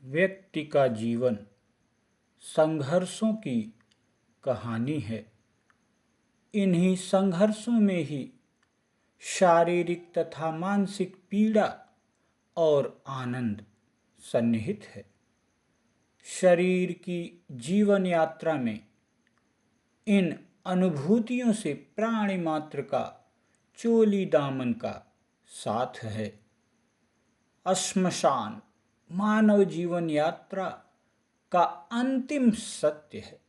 व्यक्ति का जीवन संघर्षों की कहानी है। इन्हीं संघर्षों में ही शारीरिक तथा मानसिक पीड़ा और आनंद सन्निहित है। शरीर की जीवन यात्रा में इन अनुभूतियों से प्राणी मात्र का चोली दामन का साथ है। श्मशान मानव जीवन यात्रा का अंतिम सत्य है।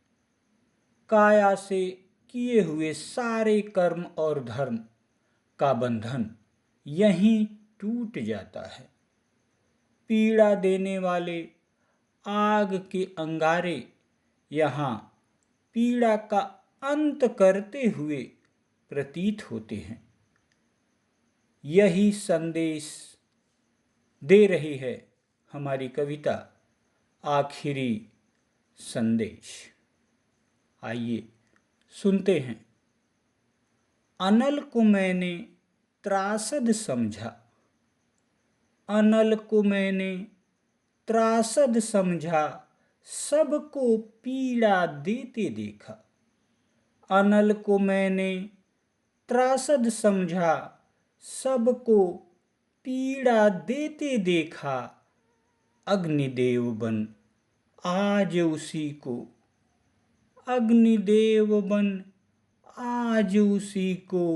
काया से किए हुए सारे कर्म और धर्म का बंधन यहीं टूट जाता है। पीड़ा देने वाले आग के अंगारे यहाँ पीड़ा का अंत करते हुए प्रतीत होते हैं। यही संदेश दे रही है हमारी कविता आखिरी संदेश। आइए सुनते हैं। अनल को मैंने त्रासद समझा, अनल को मैंने त्रासद समझा, सबको पीड़ा देते देखा। अनल को मैंने त्रासद समझा, सबको पीड़ा देते देखा। अग्निदेव बन आज उसी को, अग्निदेव बन आज उसी को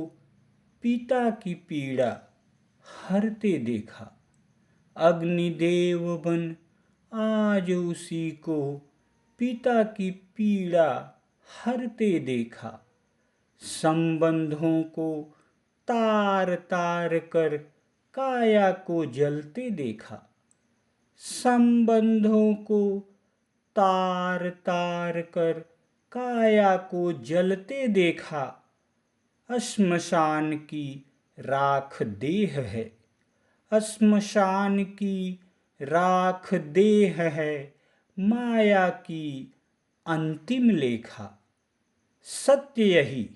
पिता की पीड़ा हरते देखा। अग्निदेव बन आज उसी को पिता की पीड़ा हरते देखा। संबंधों को तार तार कर काया को जलते देखा। संबंधों को तार तार कर काया को जलते देखा। श्मशान की राख देह है, श्मशान की राख देह है, माया की अंतिम लेखा। सत्य यही,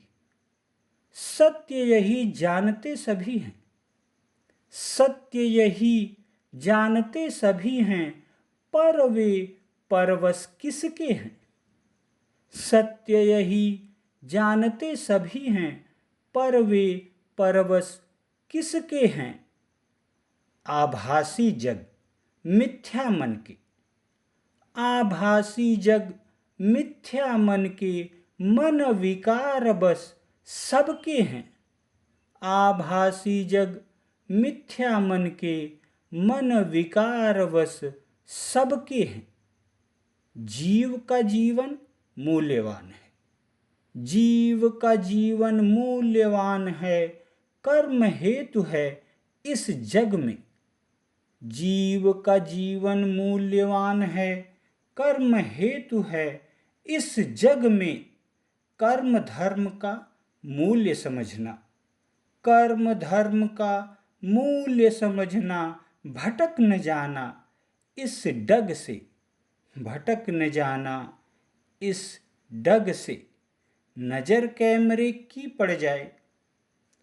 सत्य यही जानते सभी हैं, सत्य यही जानते सभी हैं, पर वे परवश किसके हैं। सत्य यही जानते सभी हैं, पर वे परवश किसके हैं। आभासी जग मिथ्या मन के, आभासी जग मिथ्या मन के, मन विकार बस सबके हैं। आभासी जग मिथ्या मन के, मन विकार बस सबके हैं। जीव का जीवन मूल्यवान है, जीव का जीवन मूल्यवान है, कर्म हेतु है इस जग में। जीव का जीवन मूल्यवान है, कर्म हेतु है इस जग में। कर्म धर्म का मूल्य समझना, कर्म धर्म का मूल्य समझना, भटक न जाना इस डग से, भटक न जाना इस डग से। नजर कैमरे की पड़ जाए,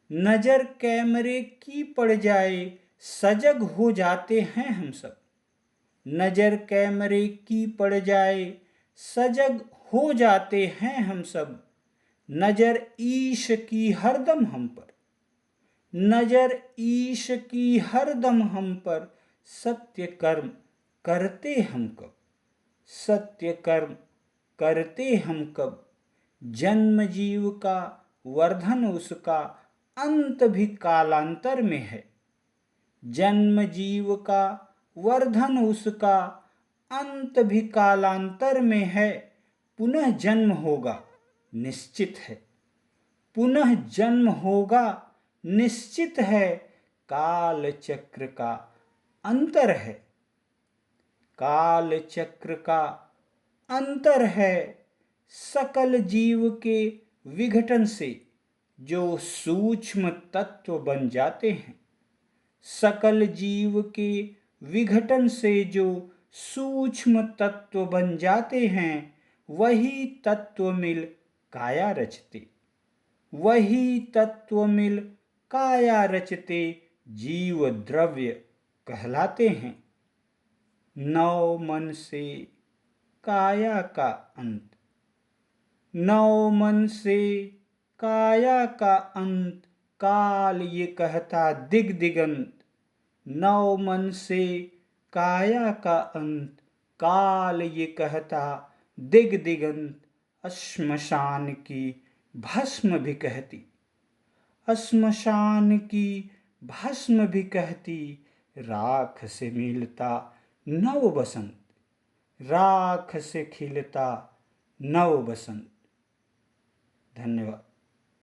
नजर कैमरे की पड़ जाए, सजग हो जाते हैं हम सब। नजर कैमरे की पड़ जाए, सजग हो जाते हैं हम सब। नजर ईश की हरदम हम पर, नजर ईश की हरदम हम पर। सत्य कर्म करते हम कब, सत्य कर्म करते हम कब। जन्म जीव का वर्धन उसका अंत भी कालांतर में है। जन्म जीव का वर्धन उसका अंत भी कालांतर में है। पुनः जन्म होगा निश्चित है, पुनः जन्म होगा निश्चित है। काल चक्र का अंतर है, काल चक्र का अंतर है। सकल जीव के विघटन से जो सूक्ष्म तत्व बन जाते हैं, सकल जीव के विघटन से जो सूक्ष्म तत्व बन जाते हैं, वही तत्व मिल काया रचते, वही तत्व मिल काया रचते जीव द्रव्य कहलाते हैं। नौ मन से काया का अंत, नौ मन से काया का अंत, काल ये कहता दिग दिगंत। नौ मन से काया का अंत, काल ये कहता दिग दिगंत। श्मशान की भस्म भी कहती, श्मशान की भस्म भी कहती, राख से मिलता नव बसंत, राख से खिलता नव बसंत। धन्यवाद।